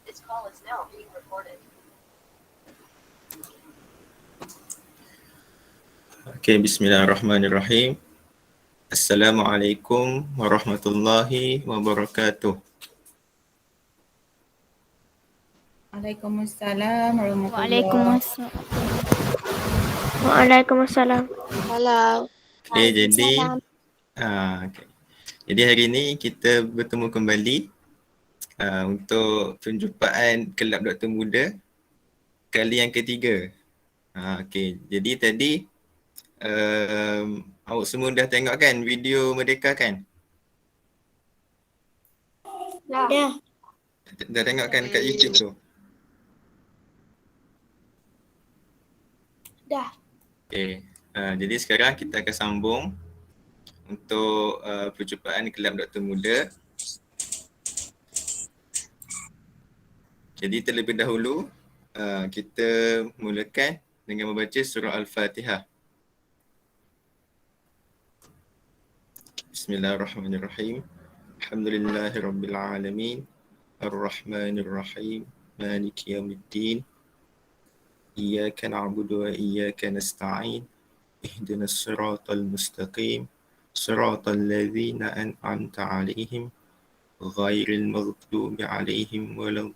Okay, bismillahirrahmanirrahim. Assalamualaikum warahmatullahi wabarakatuh. Waalaikumsalam warahmatullahi Waalaikumsalam. Waalaikumsalam. Halo. Okay, jadi hari ini kita bertemu kembali untuk penjumpaan Kelab Doktor Muda kali yang ketiga. Okay, jadi tadi awak semua dah tengok kan video Merdeka kan? Dah. Dah tengok kan kat YouTube tu? Dah. Okay, jadi sekarang kita akan sambung untuk perjumpaan Kelab Doktor Muda. Jadi terlebih dahulu kita mulakan dengan membaca surah Al-Fatihah. Bismillahirrahmanirrahim. Alhamdulillahirabbil alamin. Ar-Rahmanir-Rahim. Maliki yaumiddin. Iyyaka na'budu wa iyyaka nasta'in. Ihdinas siratal mustaqim. Siratal ladzina an'amta 'alaihim ghairil maghdubi 'alaihim waladdallin.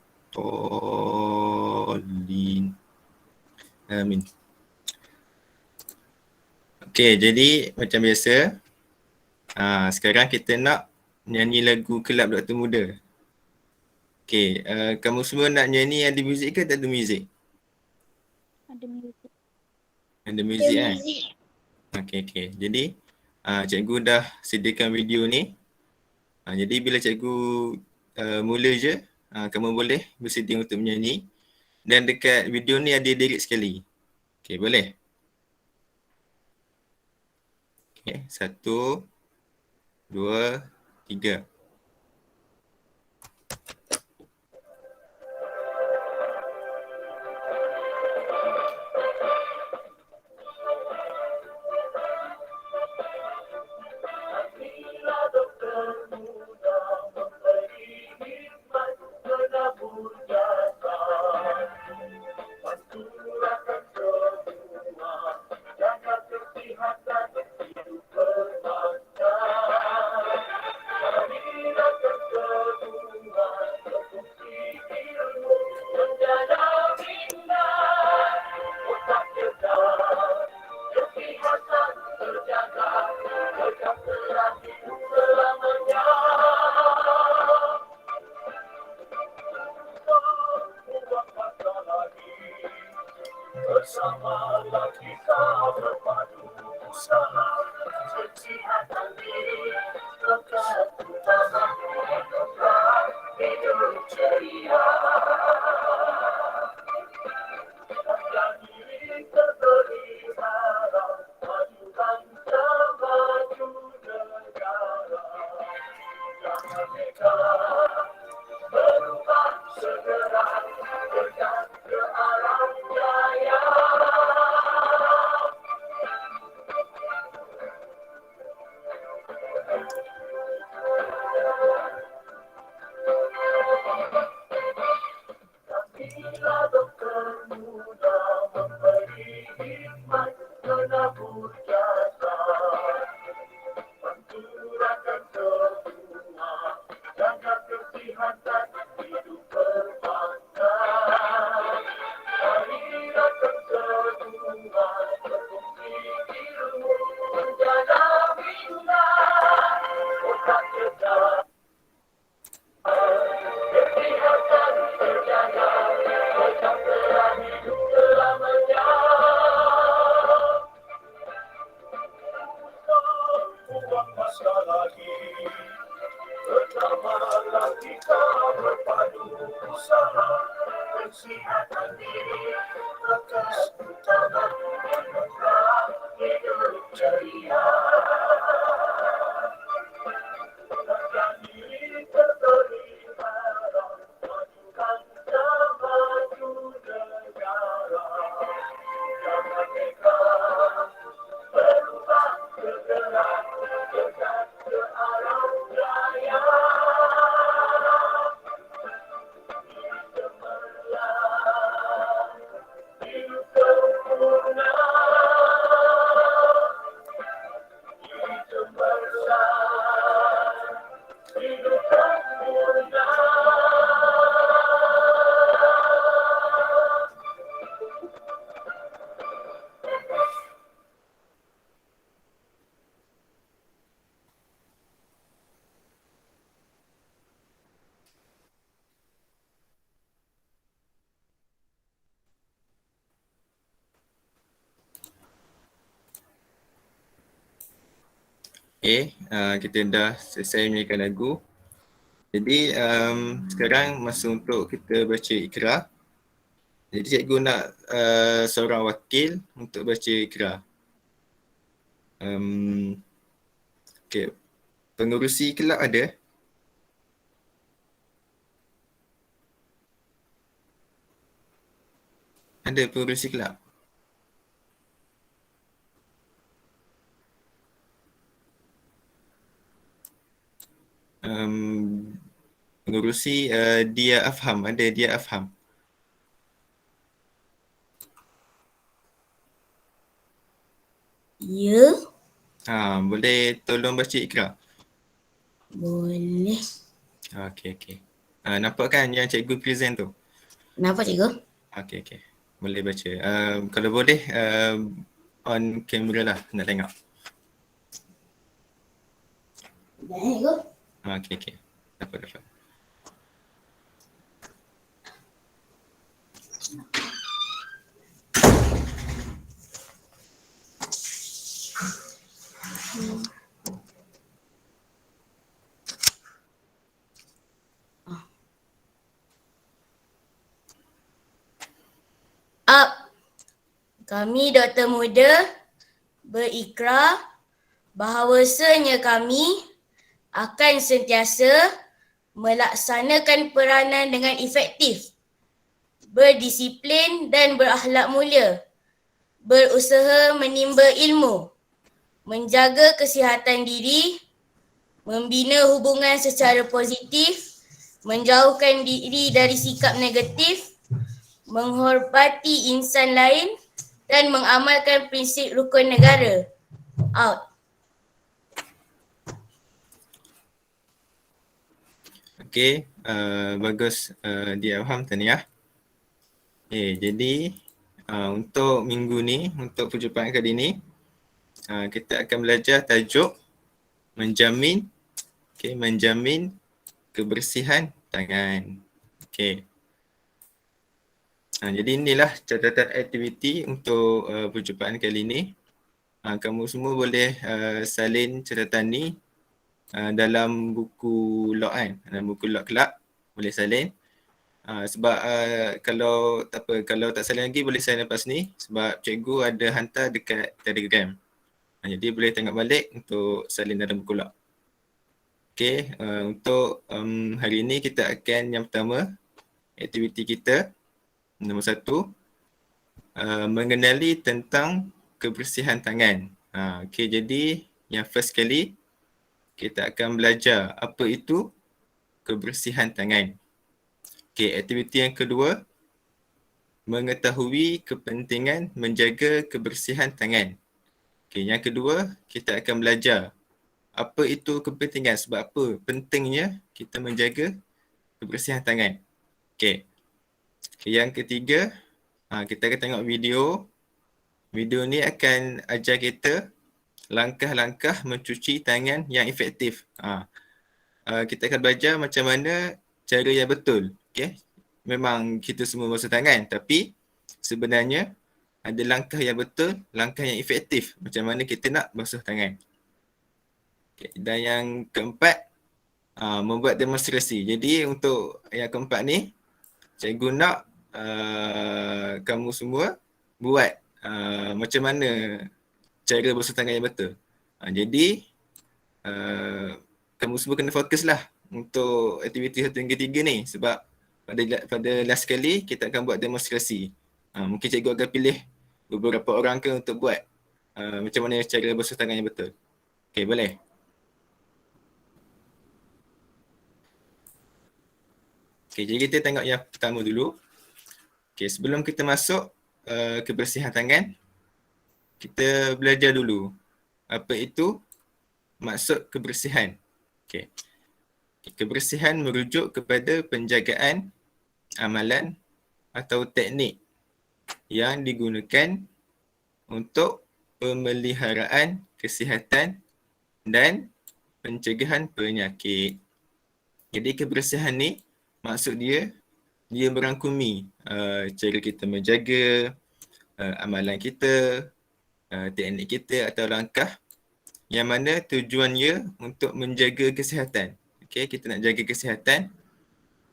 Amin. Okey, jadi macam biasa sekarang kita nak nyanyi lagu Kelab Doktor Muda. Okey, kamu semua nak nyanyi ada muzik ke tak ada muzik? Ada muzik. Ada muzik kan? Okey. Jadi cikgu dah sediakan video ni. Jadi bila cikgu mula je, kamu boleh bersedia untuk menyanyi. Dan dekat video ni ada lirik sekali. Okey, boleh? Okey, 1, 2, 3. Okay, kita dah selesai menyanyikan lagu. Jadi sekarang masa untuk kita baca Iqra. Jadi cikgu nak seorang wakil untuk baca Iqra. Okay. Pengerusi kelab ada? Ada pengerusi kelab? Pengerusi Dia Afham, ada Dia Afham. Ya, Boleh tolong baca Iqra? boleh. Okay. Nampak kan yang cikgu present tu? Kenapa cikgu? Okay. Boleh baca. Kalau boleh on camera lah, nak tengok. Dah cikgu. Okay. Dapat. Kami doktor muda berikrar bahawasanya kami akan sentiasa melaksanakan peranan dengan efektif, berdisiplin dan berakhlak mulia, berusaha menimba ilmu, menjaga kesihatan diri, membina hubungan secara positif, menjauhkan diri dari sikap negatif, menghormati insan lain dan mengamalkan prinsip rukun negara. Out. Okay, bagus Dia Afham tahniah. Jadi untuk minggu ni, untuk perjumpaan kali ni, kita akan belajar tajuk menjamin kebersihan tangan. Jadi inilah catatan aktiviti untuk perjumpaan kali ni. Kamu semua boleh salin catatan ni dalam buku log kan, dalam buku log kelab boleh salin. Sebab kalau tak salin lagi boleh salin lepas ni sebab cikgu ada hantar dekat Telegram. Jadi boleh tengok balik untuk salin dalam buku log. Untuk hari ni kita akan yang pertama, aktiviti kita nombor 1, mengenali tentang kebersihan tangan. Jadi yang first kali kita akan belajar apa itu kebersihan tangan. Aktiviti yang kedua, mengetahui kepentingan menjaga kebersihan tangan. Yang kedua, kita akan belajar apa itu kepentingan, sebab apa pentingnya kita menjaga kebersihan tangan. Yang ketiga, kita akan tengok video. Video ni akan ajar kita langkah-langkah mencuci tangan yang efektif. Kita akan belajar macam mana cara yang betul. Memang kita semua basuh tangan, tapi sebenarnya ada langkah yang betul, langkah yang efektif macam mana kita nak basuh tangan. Dan yang keempat, membuat demonstrasi. Jadi untuk yang keempat ni, cikgu nak kamu semua buat macam mana cara basuh tangan yang betul. Jadi kamu semua kena fokus lah untuk aktiviti 1 hingga 3 ni sebab pada last kali kita akan buat demonstrasi. Mungkin cikgu akan pilih beberapa orang ke untuk buat macam mana cara basuh tangan yang betul. Boleh? Jadi kita tengok yang pertama dulu. Sebelum kita masuk kebersihan tangan, kita belajar dulu apa itu maksud kebersihan. Kebersihan merujuk kepada penjagaan amalan atau teknik yang digunakan untuk pemeliharaan kesihatan dan pencegahan penyakit. Jadi kebersihan ni maksud dia merangkumi cara kita menjaga amalan kita, teknik kita atau langkah yang mana tujuannya untuk menjaga kesihatan. Okey, kita nak jaga kesihatan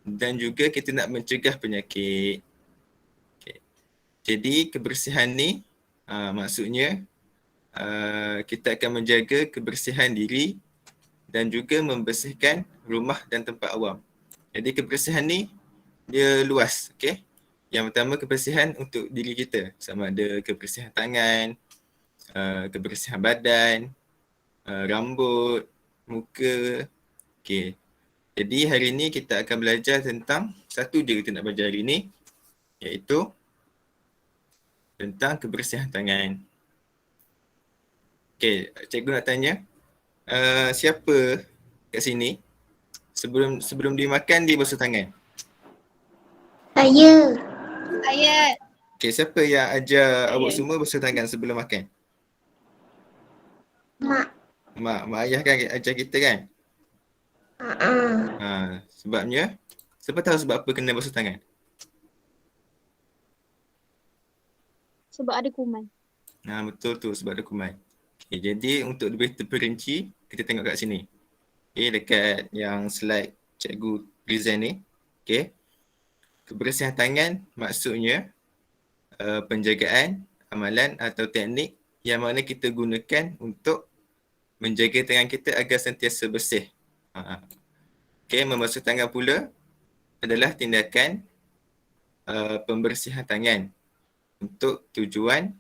dan juga kita nak mencegah penyakit. Okay. Jadi kebersihan ni maksudnya kita akan menjaga kebersihan diri dan juga membersihkan rumah dan tempat awam. Jadi kebersihan ni dia luas, okey. Yang pertama kebersihan untuk diri kita, sama ada kebersihan tangan, kebersihan badan, rambut, muka. Okey. Jadi hari ni kita akan belajar tentang satu je kita nak belajar hari ni, iaitu tentang kebersihan tangan. Okey, cikgu nak tanya, siapa kat sini sebelum dia makan dia basuh tangan? Saya. Okey, siapa yang ajar awak semua basuh tangan sebelum makan? Mak. Mak ayah kan ajar kita kan? Sebabnya, siapa tahu sebab apa kena basuh tangan? Sebab ada kuman. Betul tu, sebab ada kuman. Okay, jadi untuk lebih terperinci, kita tengok kat sini. Okay, dekat yang slide cikgu present ni. Okay. Kebersihan tangan maksudnya penjagaan, amalan atau teknik yang mana kita gunakan untuk menjaga tangan kita agar sentiasa bersih. Okay, membasuh tangan pula adalah tindakan pembersihan tangan untuk tujuan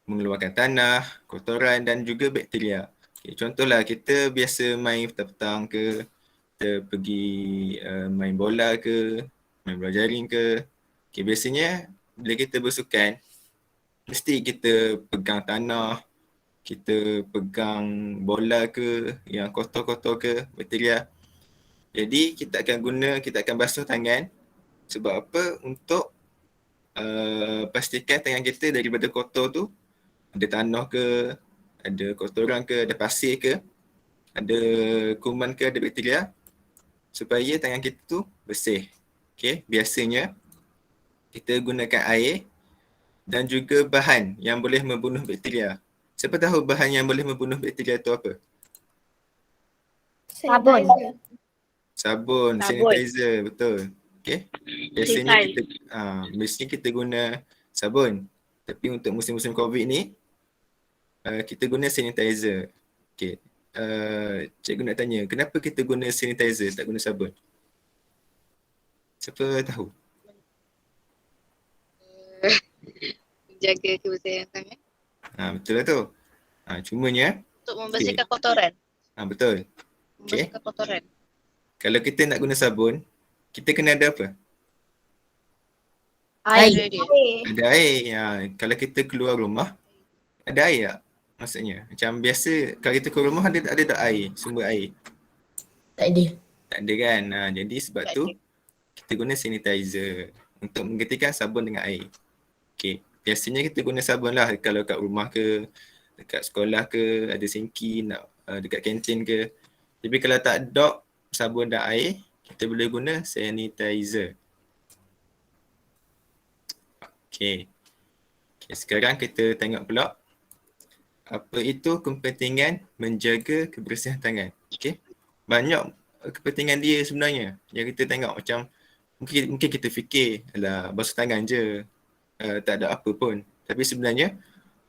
mengeluarkan tanah, kotoran dan juga bakteria. Okay, contohlah kita biasa main petang-petang ke, kita pergi main bola ke, main bola jaring ke. Okay, biasanya bila kita bersukan, mesti kita pegang tanah, kita pegang bola ke, yang kotor-kotor ke, bakteria. Jadi kita akan basuh tangan sebab apa? Untuk pastikan tangan kita daripada kotor tu, ada tanah ke, ada kotoran ke, ada pasir ke, ada kuman ke, ada bakteria, supaya tangan kita tu bersih. Okay, biasanya kita gunakan air dan juga bahan yang boleh membunuh bakteria. Siapa tahu bahan yang boleh membunuh bakteria tu apa? Sabun. Sabun, sanitizer, betul. Okay. Biasanya kita guna sabun. Tapi untuk musim-musim COVID ni, kita guna sanitizer. Okay. Cikgu nak tanya, kenapa kita guna sanitizer, tak guna sabun? Siapa tahu? Jaga kebersihan tangan. Betul lah tu. Cumanya, Untuk membersihkan kotoran. betul. Okay. Membersihkan kotoran. Kalau kita nak guna sabun, kita kena ada apa? Air. Ada air. Kalau kita keluar rumah, ada air tak? Maksudnya, macam biasa kalau kita keluar rumah ada tak air, sumber air? Tak ada. Tak ada kan? Jadi sebab Tak tu, ada. kita guna sanitizer untuk menggantikan sabun dengan air. Okay. Biasanya kita guna sabun lah kalau kat rumah ke, dekat sekolah ke, ada sinki, nak dekat kantin ke. Tapi kalau tak ada sabun dan air, kita boleh guna sanitizer. Okay. Sekarang kita tengok pula apa itu kepentingan menjaga kebersihan tangan. Okay. Banyak kepentingan dia sebenarnya yang kita tengok, macam mungkin kita fikir alah basuh tangan je, tak ada apa pun. Tapi sebenarnya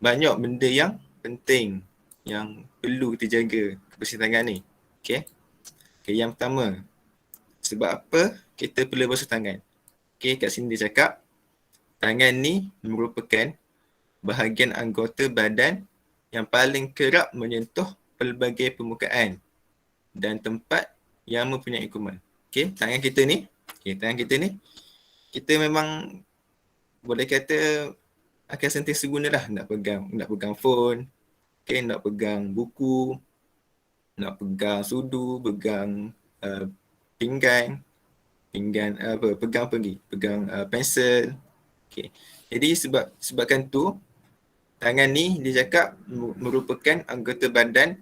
banyak benda yang penting yang perlu kita jaga kebersihan tangan ni. Okay. Yang pertama, sebab apa kita perlu basuh tangan? Okay, kat sini dia cakap tangan ni merupakan bahagian anggota badan yang paling kerap menyentuh pelbagai permukaan dan tempat yang mempunyai kuman. Okay, tangan kita ni, kita memang boleh kata akan sentiasa gunalah, nak pegang phone, okay, nak pegang buku, nak pegang sudu, pegang pinggan pegang pensel. Okay. Jadi sebabkan tu tangan ni dia cakap merupakan anggota badan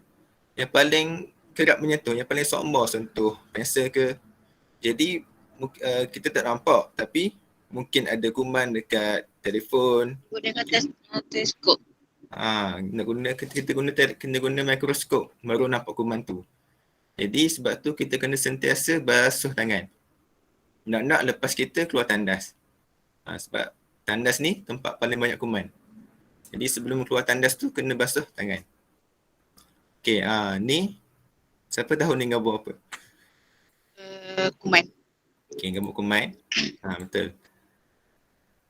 yang paling kerap menyentuh, yang paling sokmor sentuh pensel ke. Jadi kita tak nampak tapi mungkin ada kuman dekat telefon. Gunakan teleskop. Kena guna mikroskop baru nampak kuman tu. Jadi sebab tu kita kena sentiasa basuh tangan. Nak lepas kita keluar tandas. Sebab tandas ni tempat paling banyak kuman. Jadi sebelum keluar tandas tu kena basuh tangan. Okey, ni siapa tahu ni gambar apa? Kuman. Okey, gambar kuman. Betul.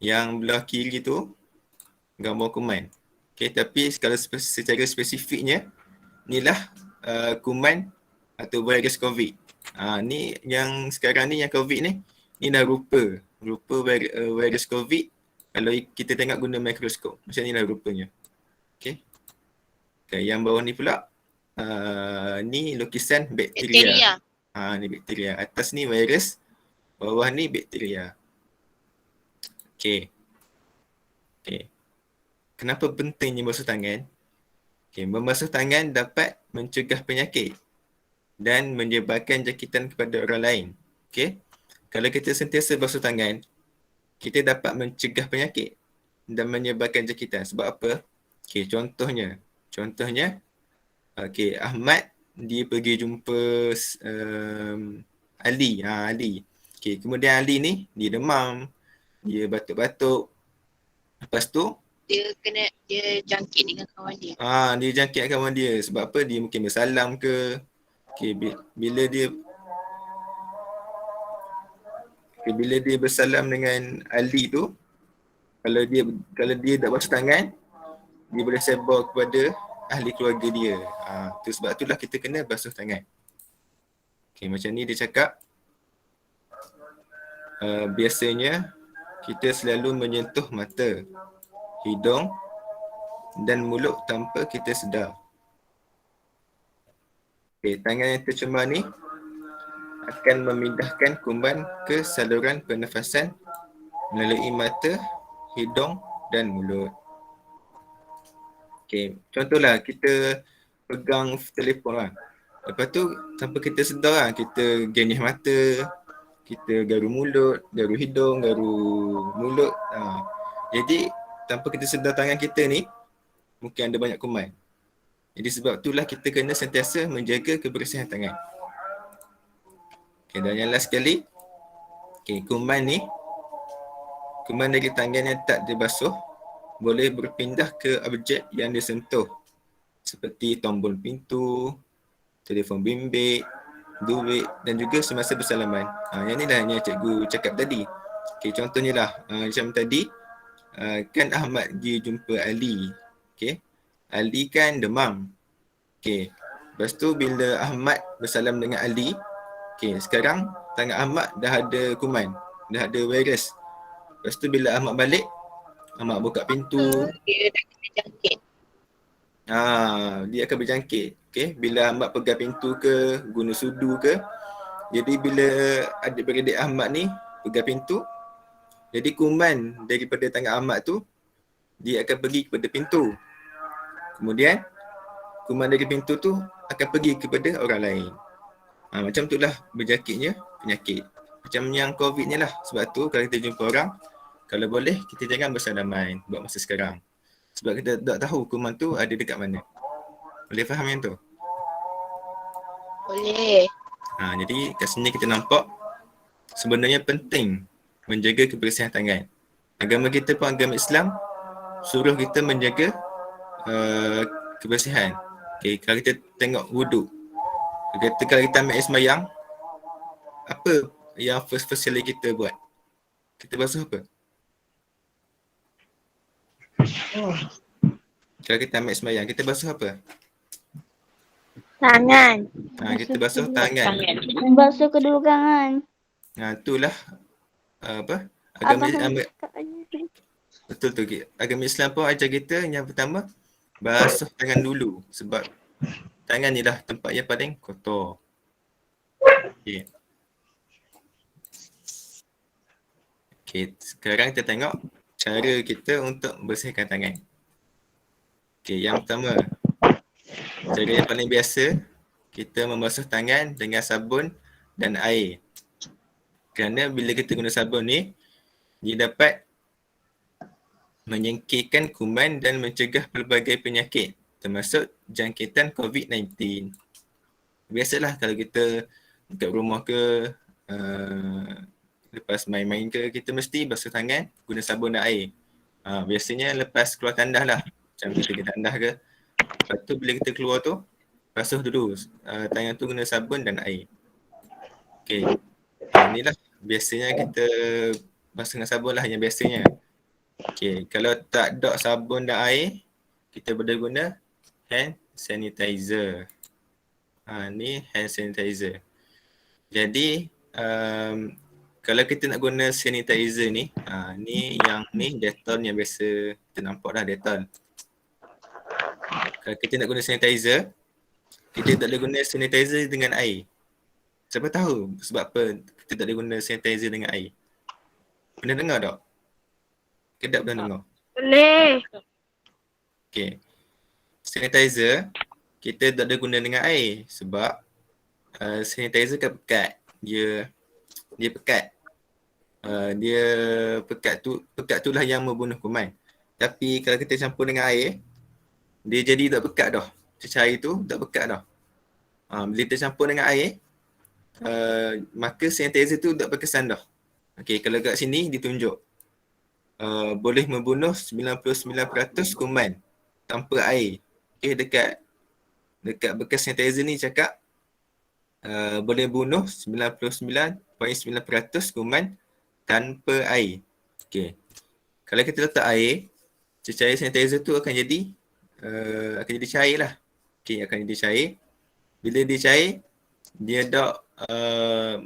Yang belah kiri tu gambar kuman. Okey, tapi kalau secara spesifiknya inilah kuman atau virus COVID. Ni yang sekarang ni yang COVID ni dah rupa virus COVID kalau kita tengok guna mikroskop. Macam ni lah rupanya. Okey. Okay, yang bawah ni pula ni lukisan bakteria. Ni bakteria. Atas ni virus, bawah ni bakteria. Okey. Kenapa pentingnya basuh tangan? Okey, membasuh tangan dapat mencegah penyakit dan menyebabkan jangkitan kepada orang lain. Okey. Kalau kita sentiasa basuh tangan, kita dapat mencegah penyakit dan menyebabkan jangkitan. Sebab apa? Okey, contohnya Ahmad dia pergi jumpa Ali. Ali. Okey, kemudian Ali ni dia demam, dia batuk-batuk. Lepas tu dia jangkit dengan kawan dia. Dia jangkit kawan dia. Sebab apa? Dia mungkin bersalam ke. Okey, bila dia bersalam dengan Ali tu, kalau dia tak basuh tangan, dia boleh sebar kepada ahli keluarga dia. Tu sebab itulah kita kena basuh tangan. Okey, macam ni dia cakap. Biasanya kita selalu menyentuh mata, hidung dan mulut tanpa kita sedar. Okey, tangan yang tercemar ni akan memindahkan kuman ke saluran pernafasan melalui mata, hidung dan mulut. Okey, contohlah kita pegang telefon lah. Lepas tu tanpa kita sedar lah, kita genyih mata, kita garu mulut, garu hidung, garu mulut. Jadi tanpa kita sedar tangan kita ni mungkin ada banyak kuman. Jadi sebab itulah kita kena sentiasa menjaga kebersihan tangan. Okey, dan yang last sekali, kuman dari tangan yang tak dibasuh boleh berpindah ke objek yang disentuh seperti tombol pintu, telefon bimbit, duit dan juga semasa bersalaman. Yang ni lah yang cikgu cakap tadi. Okey, contohnya lah macam tadi kan Ahmad pergi jumpa Ali. Okey. Ali kan demam. Okey. Lepas tu bila Ahmad bersalam dengan Ali, sekarang tangan Ahmad dah ada kuman, dah ada virus. Lepas tu bila Ahmad balik, Ahmad buka pintu. Dia dah kena jangkit. Dia akan berjangkit. Okey, bila Ahmad pegang pintu ke, guna sudu ke. Jadi bila adik-beradik Ahmad ni pegang pintu, jadi kuman daripada tangan Ahmad tu dia akan pergi kepada pintu. Kemudian kuman dari pintu tu akan pergi kepada orang lain. Macam itulah berjangkitnya penyakit. Macam yang COVID ni lah. Sebab tu kalau kita jumpa orang, kalau boleh kita jangan bersalaman buat masa sekarang. Sebab kita tak tahu kuman tu ada dekat mana. Boleh faham yang tu? Boleh. Jadi kat sini kita nampak sebenarnya penting menjaga kebersihan tangan. Agama kita pun agama Islam suruh kita menjaga kebersihan. Okay, kalau kita tengok wuduk, kalau kita ambil air sembahyang, apa yang first kali kita buat? Kita basuh apa? Kalau kita ambil sembahyang, kita basuh apa? Tangan. Kita basuh tangan. Basuh kedua tangan. Itulah agama betul tu. Agama Islam pun ajar kita yang pertama basuh tangan dulu sebab tangan ni lah tempat yang paling kotor. Okey, sekarang kita tengok cara kita untuk bersihkan tangan. Okey, yang pertama, cara yang paling biasa, kita membasuh tangan dengan sabun dan air. Kerana bila kita guna sabun ni, dia dapat menyingkirkan kuman dan mencegah pelbagai penyakit termasuk jangkitan COVID-19. Biasalah kalau kita dekat rumah ke, lepas main-main ke, kita mesti basuh tangan guna sabun dan air. Biasanya lepas keluar tandas lah, macam kita pergi tandas ke. Lepas tu bila kita keluar tu, basuh dulu tangan tu guna sabun dan air. Okay, inilah biasanya kita basuh dengan sabun lah yang biasanya. Okay, kalau tak ada sabun dan air, kita boleh guna hand sanitizer. Ni hand sanitizer. Jadi kalau kita nak guna sanitizer ni, ni Dettol yang biasa kita nampak dah, Dettol. Kalau kita nak guna sanitizer, kita tak boleh guna sanitizer dengan air. Siapa tahu sebab apa kita tak boleh guna sanitizer dengan air? Pernah dengar tak? Kedap pernah dengar? Boleh. Okay. Sanitizer, kita tak boleh guna dengan air sebab sanitizer kan pekat. Dia pekat. Dia pekat tu lah yang membunuh kuman. Tapi kalau kita campur dengan air, dia jadi tak pekat dah. Cecair tu tak pekat dah. Bila kita campur dengan air, maka sanitizer tu tak berkesan dah. Okay, kalau kat sini ditunjuk boleh membunuh 99% kuman tanpa air. Okay, dekat bekas sanitizer ni cakap boleh bunuh 99.9% kuman tanpa air. Okay. Kalau kita letak air, cecair sanitizer tu akan jadi cair lah. Okay, akan jadi cair. Bila dia cair, dia tak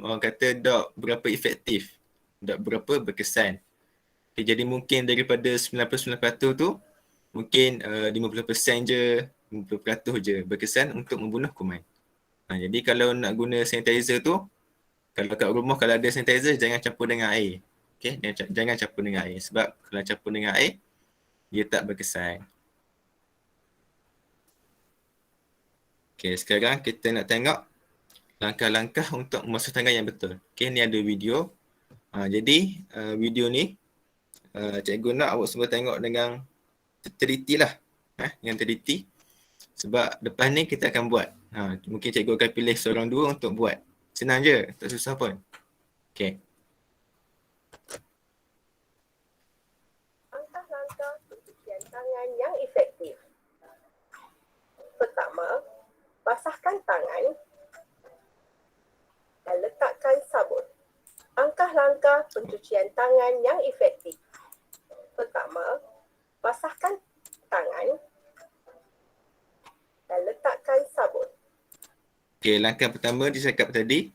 orang kata tak berapa efektif, tak berapa berkesan. Okay, jadi mungkin daripada 99% tu, mungkin 50% je, 50% je berkesan untuk membunuh kuman. Jadi kalau nak guna sanitizer tu, kalau kat rumah kalau ada sanitizer, jangan campur dengan air. Okay, jangan campur dengan air. Sebab kalau campur dengan air, dia tak berkesan. Okay, sekarang kita nak tengok langkah-langkah untuk membasuh tangan yang betul. Okay, ni ada video. Jadi video ni, cikgu nak awak semua tengok dengan teliti lah. Yang teliti. Sebab lepas ni kita akan buat. Mungkin cikgu akan pilih seorang dua untuk buat. Senang je, tak susah pun. Okay. Langkah-langkah pencucian tangan yang efektif. Pertama, basahkan tangan dan letakkan sabun. Langkah-langkah pencucian tangan yang efektif. Pertama, basahkan tangan dan letakkan sabun. Okay, langkah pertama dia cakap tadi,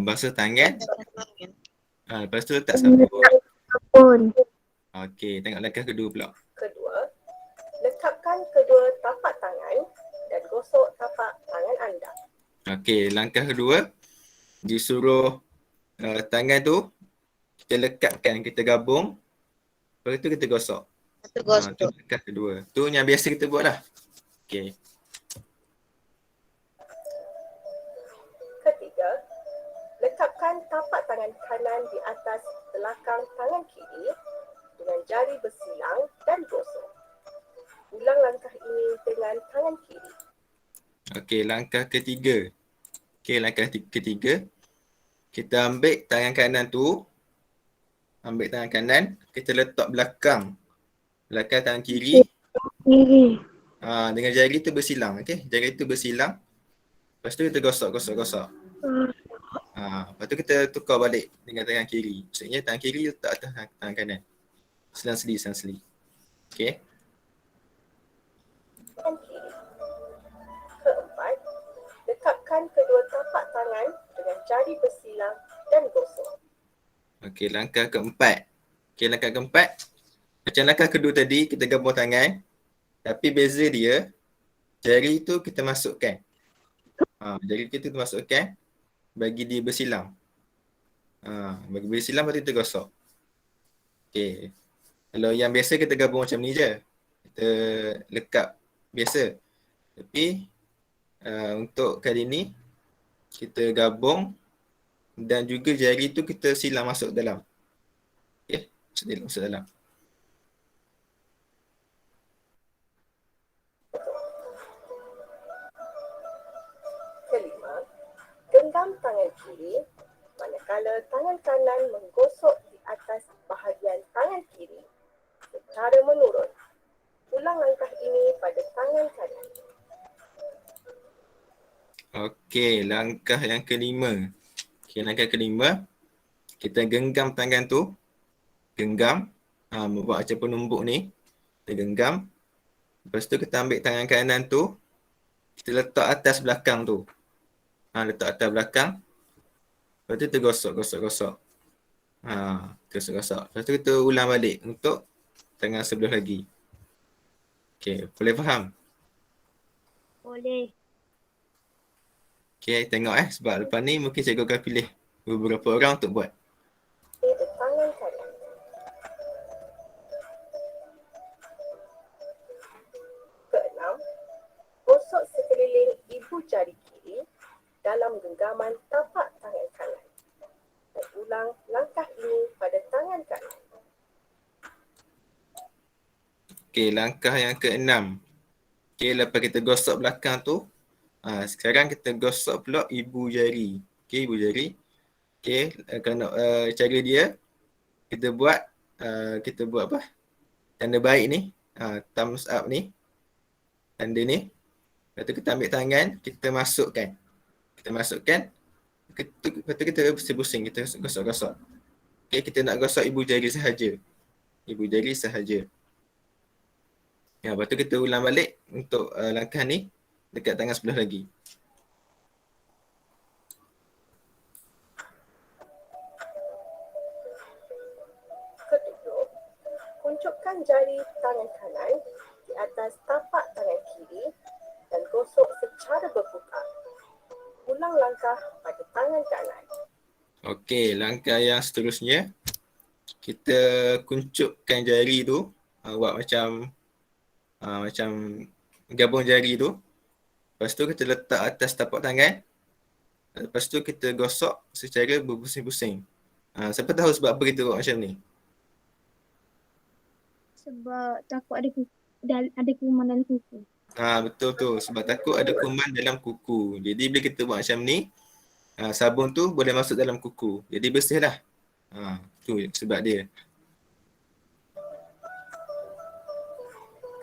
basuh tangan, lepas tu letak sabun. Sabun. Okay, tengok langkah kedua pula. Kedua, lekapkan kedua tapak tangan dan gosok tapak tangan anda. Okay, langkah kedua, disuruh tangan tu kita lekatkan, kita gabung, lepas tu kita gosok. Satu Tu gosok. langkah kedua. Tu yang biasa kita buat lah. Okay. Ketiga, lekapkan tapak tangan kanan di atas belakang tangan kiri dengan jari bersilang dan gosok. Ulang langkah ini dengan tangan kiri. Okay, langkah ketiga. Okay, langkah ketiga. Kita ambil tangan kanan tu. Ambil tangan kanan. Kita letak belakang tangan kiri. Kiri. Dengan jari tu bersilang. Okay, jari tu bersilang. Lepas tu kita gosok. Lepas tu kita tukar balik dengan tangan kiri. Maksudnya tangan kiri letak atas tangan kanan. Selang-seli. Okay. Tangan kiri. Keempat, lekapkan kedua tapak tangan dengan jari bersilang dan gosok. Okay, langkah keempat. Okay, langkah keempat. Macam langkah kedua tadi, kita gabung tangan. Tapi beza dia, jari tu kita masukkan. Jari kita masukkan, bagi dia bersilang. Bagi bersilang, lepas tu kita gosok. Okay. Kalau yang biasa kita gabung macam ni je. Kita lekap biasa. Tapi untuk kali ni, kita gabung dan juga jari tu kita silang masuk dalam. Okay, masuk dalam. kiri, manakala tangan kanan menggosok di atas bahagian tangan kiri secara menurun. Ulang langkah ini pada tangan kanan. Okey, langkah yang kelima. Okey, langkah kelima, kita genggam tangan tu. Genggam. Buat macam penumbuk ni. Kita genggam. Lepas tu kita ambil tangan kanan tu. Kita letak atas belakang tu. Letak atas belakang. Lepas tu kita gosok. Gosok. Lepas tu kita ulang balik untuk tangan sebelah lagi. Okey, boleh faham? Boleh. Okey, tengok sebab lepas ni mungkin cikgu akan pilih beberapa orang untuk buat. Pada tangan kanan. Keenam, gosok sekeliling ibu jari kiri dalam genggaman tapak tangan kanan. Dan ulang langkah ini pada tangan kanan. Okey, langkah yang keenam. Okey, lepas kita gosok belakang tu, sekarang kita gosok pula ibu jari. Okey, ibu jari. Okey, cara dia, kita buat apa? Tanda baik ni, thumbs up ni. Tanda ni. Lepas tu kita ambil tangan, kita masukkan. Lepas tu kita pusing-pusing, kita gosok-gosok. Okey, kita nak gosok ibu jari sahaja. Ya, lepas tu kita ulang balik untuk langkah ni dekat tangan sebelah lagi. Ketujuh, kuncupkan jari tangan kanan di atas tapak tangan kiri dan gosok secara berputar. Ulang langkah pada tangan kanan. Okey, langkah yang seterusnya, kita kuncupkan jari tu, buat macam gabung jari tu. Lepas tu kita letak atas tapak tangan. Lepas tu kita gosok secara berpusing-pusing. Siapa tahu sebab apa kita buat macam ni? Sebab takut ada kuman dalam kuku. Betul tu. Sebab takut ada kuman dalam kuku. Jadi bila kita buat macam ni, sabun tu boleh masuk dalam kuku. Jadi bersih lah. Tu sebab dia.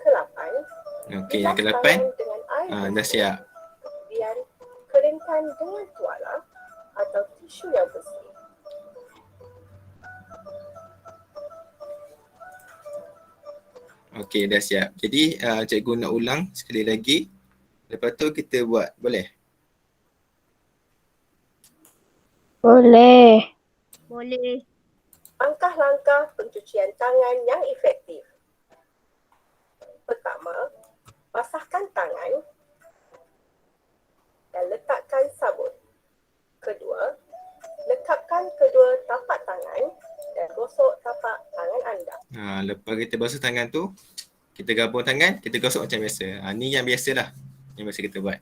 Kelapan, Okey, yang bilas ke-8, tangan dengan air dah bersih. siap. Kemudian keringkan dengan tuala atau tisu yang bersih. Okey, dah siap. Jadi cikgu nak ulang sekali lagi. Lepas tu kita buat. Boleh? Boleh. Boleh. Langkah-langkah pencucian tangan yang efektif. Pertama, basahkan tangan dan letakkan sabun. Kedua, lekapkan kedua tapak tangan dan gosok tapak tangan anda. Lepas kita basuh tangan tu, kita gabung tangan, kita gosok macam biasa. Ni yang biasalah. Yang biasa kita buat.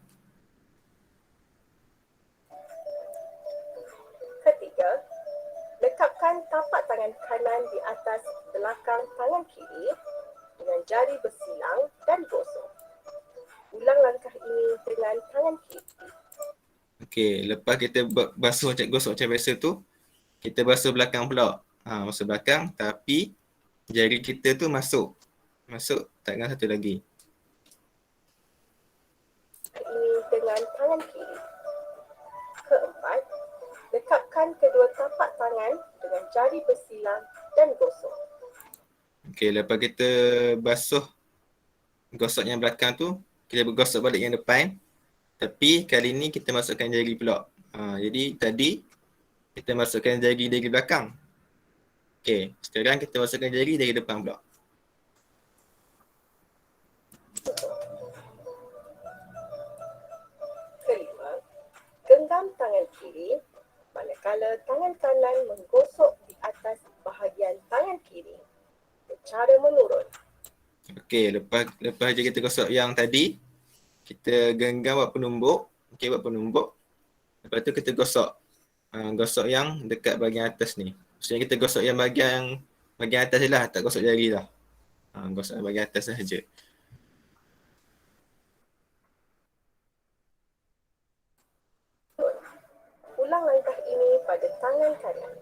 Ketiga, lekapkan tapak tangan kanan di atas belakang tangan kiri dengan jari bersilang dan gosok. Ulang langkah ini dengan tangan kiri. Okey, lepas kita gosok macam biasa tu, kita basuh belakang pula. Basuh belakang tapi jari kita tu masuk tangan satu lagi. Ini dengan tangan kiri. Keempat, lekapkan kedua tapak tangan dengan jari bersilang dan gosok. Okey, lepas kita gosok yang belakang tu, kita bergosok balik yang depan. Tapi kali ni kita masukkan jari pula. Jadi tadi kita masukkan jari dari belakang. Okey, sekarang kita masukkan jari dari depan pula. Kelima, genggam tangan kiri manakala tangan kanan menggosok di atas bahagian tangan kiri secara menurun. Okey, lepas je kita gosok yang tadi, kita genggam buat penumbuk. Okey, buat penumbuk. Lepas tu kita gosok. Gosok yang dekat bahagian atas ni. Maksudnya kita gosok yang bahagian atas je lah, tak gosok jari lah. Gosok bahagian atas sahaja. Ulang langkah pada tangan kanan.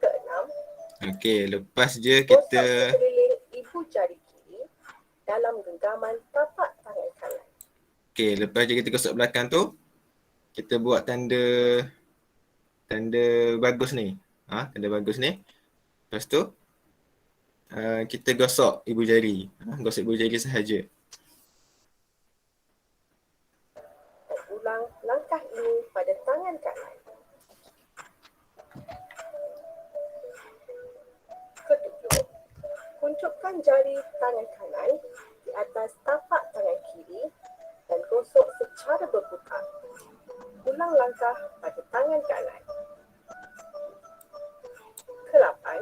Keenam, Okey, lepas je gosok kita sekeliling ibu jari kiri dalam genggaman tapak tangan kanan. lepas je kita gosok belakang tu, kita buat tanda bagus ni. Tanda bagus ni. Lepas tu kita gosok ibu jari. Gosok ibu jari sahaja. Dan ulang langkah ini pada tangan kanan. Ketujuh, kuncupkan jari tangan kanan di atas tapak tangan kiri dan gosok secara berputar. Ulang langkah pada tangan kanan. Kelapan,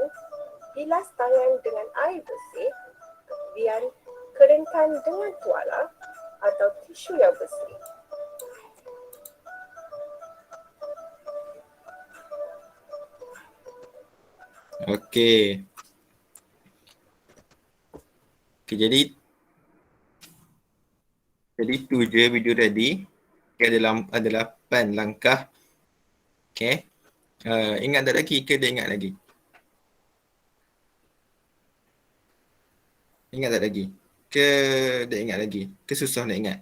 bilas tangan dengan air bersih, kemudian keringkan dengan tuala atau tisu yang bersih. Okey. Jadi tu je video tadi. Ada 8 langkah. Okey. Ingat tak lagi ke dia ingat lagi? Ingat tak lagi? Ke dia ingat lagi? Ke susah nak ingat?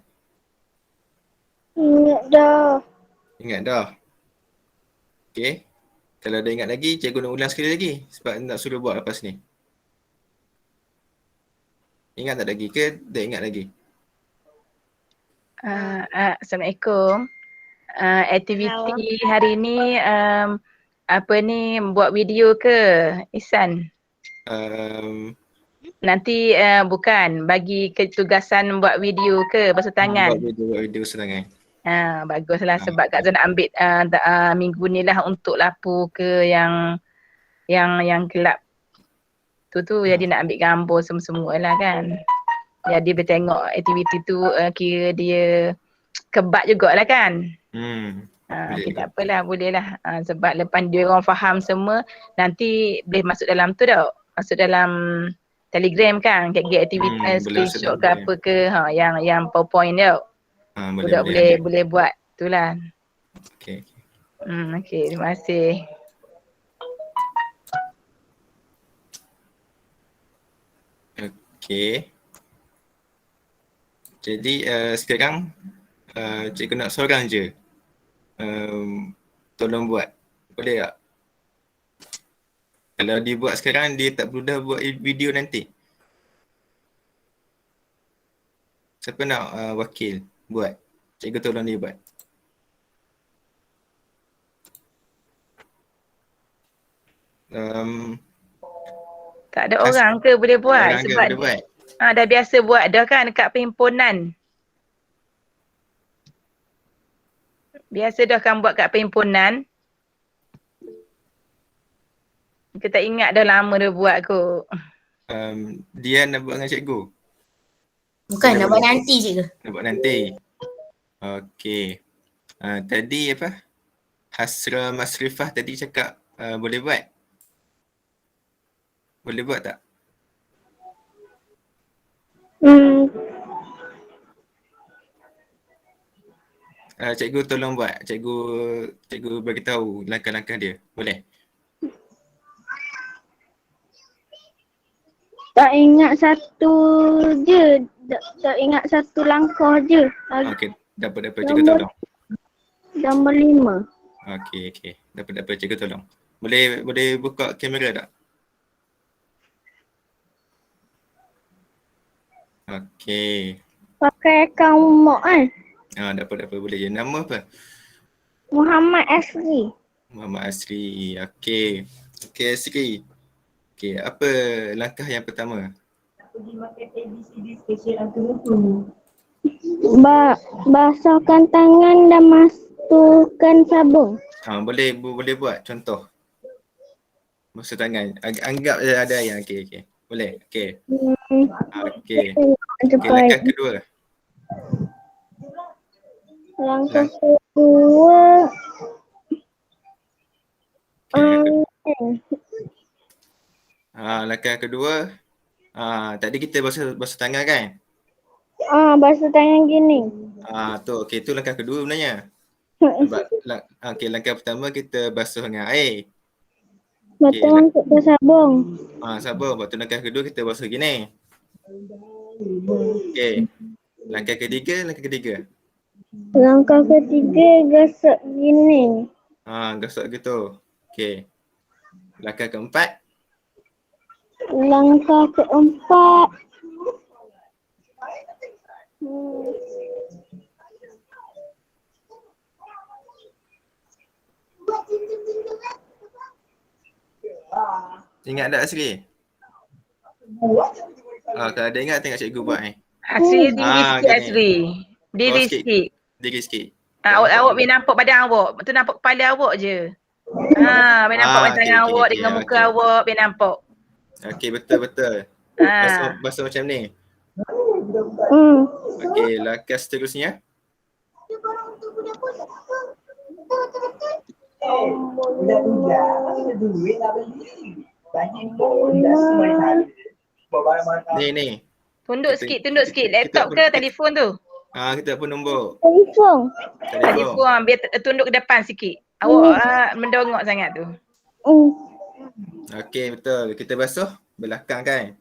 Ingat dah. Ingat dah. Okey. Kalau dia ingat lagi, cikgu nak ulang sekali lagi sebab nak suruh buat lepas ni. Ingat tak lagi ke dia ingat lagi? Assalamualaikum. Aktiviti hari ni apa ni, buat video ke Ihsan? Um, Nanti bukan bagi ketugasan buat video ke basuh tangan? buat video senangan. Baguslah sebab Kak Zan nak ambil minggu ni lah untuk lapu ke yang gelap tu jadi nak ambil gambar semua lah kan. Jadi dia tengok aktiviti tu kira dia kebat jugalah kan. Boleh Tak apalah, boleh lah. Sebab lepas dia orang faham semua, nanti boleh masuk dalam tu tau. Masuk dalam Telegram kan, get aktiviti boleh screenshot masuk ke dalam apa ke, yang PowerPoint tau. Budak boleh buat tu lah. Okey. Okey, terima kasih. Okey. Jadi sekarang cikgu nak seorang je. Tolong buat. Boleh tak? Kalau dibuat sekarang, dia tak perlu dah buat video nanti. Siapa nak wakil buat? Cikgu tolong dia buat. Tak ada orang ke boleh buat? Orang ke Sebab boleh buat? dah biasa buat dah kan dekat perhimpunan. Biasa dah kan buat kat perhimpunan. Kita tak ingat dah lama dah buat kot. Dia nak buat dengan cikgu? Bukan, nak buat nanti cikgu. Nak buat nanti? Okey. Tadi apa? Hasra Masrifah tadi cakap boleh buat? Boleh buat tak? Cikgu tolong buat. Cikgu bagi tahu langkah-langkah dia. Boleh? Tak ingat satu je. Tak ingat satu langkah je. Okey. Dapat cikgu tolong. Nombor 5. Okey. Dapat cikgu tolong. Boleh buka kamera tak? Okey. Pakai akaun Mok kan? Dapat boleh je. Nama apa? Muhammad Asri. Muhammad Asri. Okey. Okey Asri. Okey, apa langkah yang pertama? Basahkan tangan dan masukkan sabun. Boleh buat contoh. Basuh tangan. Anggap je ada yang okey. Boleh. Okey. Okey. Langkah kedua. Langkah kedua. Langkah kedua. Tadi kita basuh tangan kan? Basuh tangan gini. Tu okey, tu langkah kedua sebenarnya. Sebab okey, langkah pertama kita basuh dengan air. Betul masuk ke sabung. Sabar. Lepas tu langkah kedua kita basuh gini. Okey. Langkah ketiga. Langkah ketiga gosok gini. Gosok gitu. Okey. Langkah keempat. Langkah keempat. Ingat tak Asri? Kalau ada ingat tengok cikgu buat Asri diri sikit gini. Asri. Diri sikit. sikit. Diri sikit. Awak biar nampak badan awak. Tu nampak kepala awak je. Biar nampak tangan awak dengan muka awak biar nampak. Okey, betul. Basuh macam ni. Okey, langkah seterusnya. Ni. Tunduk sikit. Laptop ke telefon tu? Kita pun nombor. Telefon. Telefon biar tunduk ke depan sikit. Awak mendongok sangat tu. Okey, betul. Kita basuh belakang kan?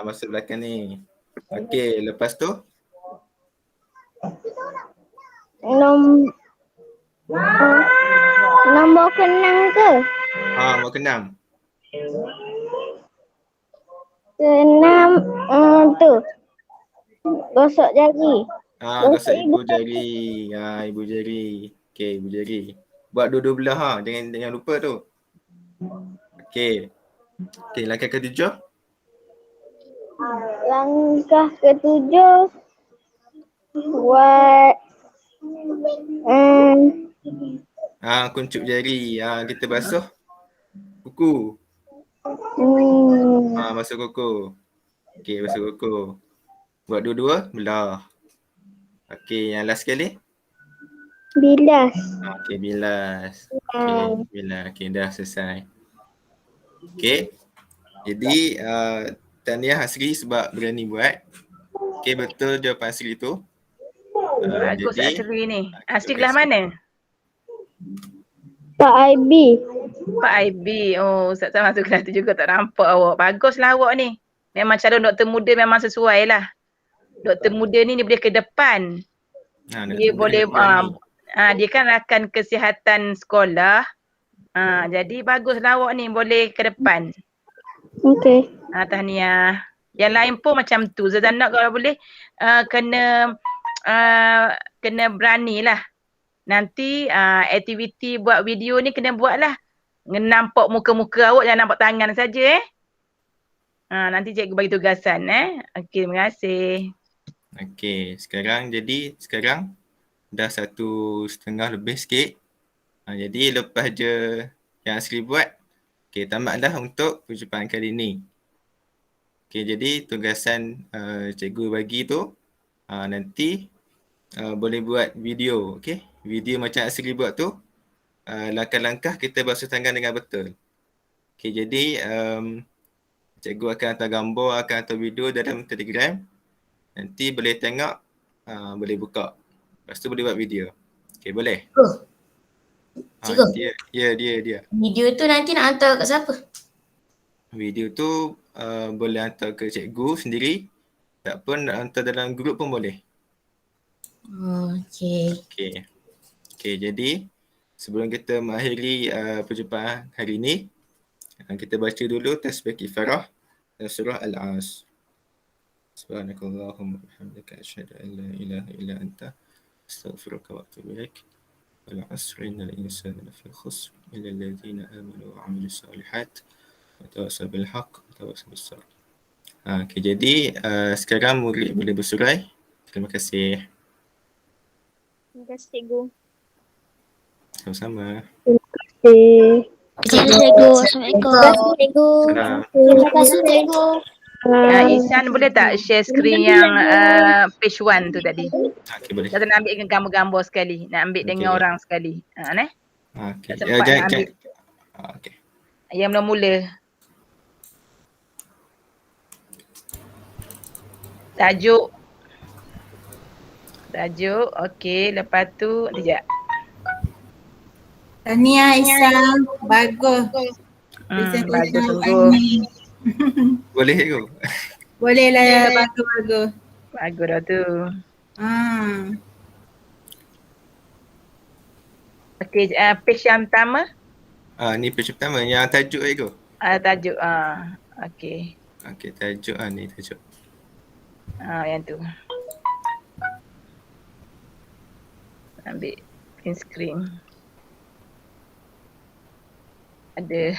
Basuh belakang ni. Okey, lepas tu Nombor kenang ke? mau keenam. Keenam tu. Gosok jari. Gosok ibu jari. Ibu jari. Okey, ibu jari. Buat dua-dua belah jangan lupa tu. Okey, langkah ketujuh. Langkah ketujuh buat kuncup jari. Kita basuh kuku. Basuh kuku. Okey, basuh kuku. Buat dua-dua belah. Okey, yang last sekali. bilas. Okey, bilas. Okey, dah selesai. Okey. Jadi tahniah Asri sebab berani buat. Okey, betul jawapan Asri tu. Bagus Asri ni. Asri kelas mana? Pak IB. Pak IB. Ustaz masuk kelas tu juga tak nampak awak. Baguslah awak ni. Memang calon doktor muda memang sesuai lah. Doktor muda ni dia boleh ke depan. Dia boleh dia kan rakan kesihatan sekolah. Jadi baguslah awak ni boleh ke depan. Okey. Tahniah. Yang lain pun macam tu. Zazana kalau boleh kena beranilah. Nanti aktiviti buat video ni kena buat lah. Nampak muka-muka awak, jangan nampak tangan saja nanti cikgu bagi tugasan Okey, terima kasih. Okey, sekarang dah 1.5 lebih sikit. Jadi lepas je yang Asri buat, tamatlah untuk perjumpaan kali ni. Jadi tugasan cikgu bagi tu nanti boleh buat video. Video macam Asri buat tu, langkah-langkah kita basuh tangan dengan betul. Jadi cikgu akan hantar gambar, akan hantar video dalam Telegram. Nanti boleh tengok, boleh buka. Lepas tu boleh buat video. Boleh? Cikgu. Dia. Video tu nanti nak hantar kat siapa? Video tu boleh hantar ke cikgu sendiri. Tak pun nak hantar dalam grup pun boleh. Okey, jadi sebelum kita mengakhiri perjumpaan hari ini, kita baca dulu tasbih kifarah dan surah Al-As. Subhanakallahumma bihamdika asyhadu an la ilaha illa anta astaghfiruka wa atubu ilaik. Wal 'asri innal insana lafi khusr illa alladhina amanu wa 'amilus solihat wa tawassaw bil haqq wa tawassaw bis sabr. Jadi sekarang murid boleh bersurai. Terima kasih. Terima kasih cikgu. Sama-sama. Cikgu. Assalamualaikum. Terima kasih cikgu. Ihsan boleh tak share skrin yang page 1 tu tadi? Boleh. Kita nak ambil gambar-gambar sekali. Nak ambil dengan orang sekali. Jangan. Yang mula-mula. Tajuk Tajuk. Okey, lepas tu sekejap. Tahniah Aisyah. Bagus. Presentation Bagus awak sungguh. ni. Boleh ke? Boleh lah, bagus-bagus. Bagus dah tu. Okey, page yang pertama. Ni page pertama yang tajuk ke? Tajuk. Okey. Okey, tajuk ni tajuk. Yang tu. Ambil print screen. Ada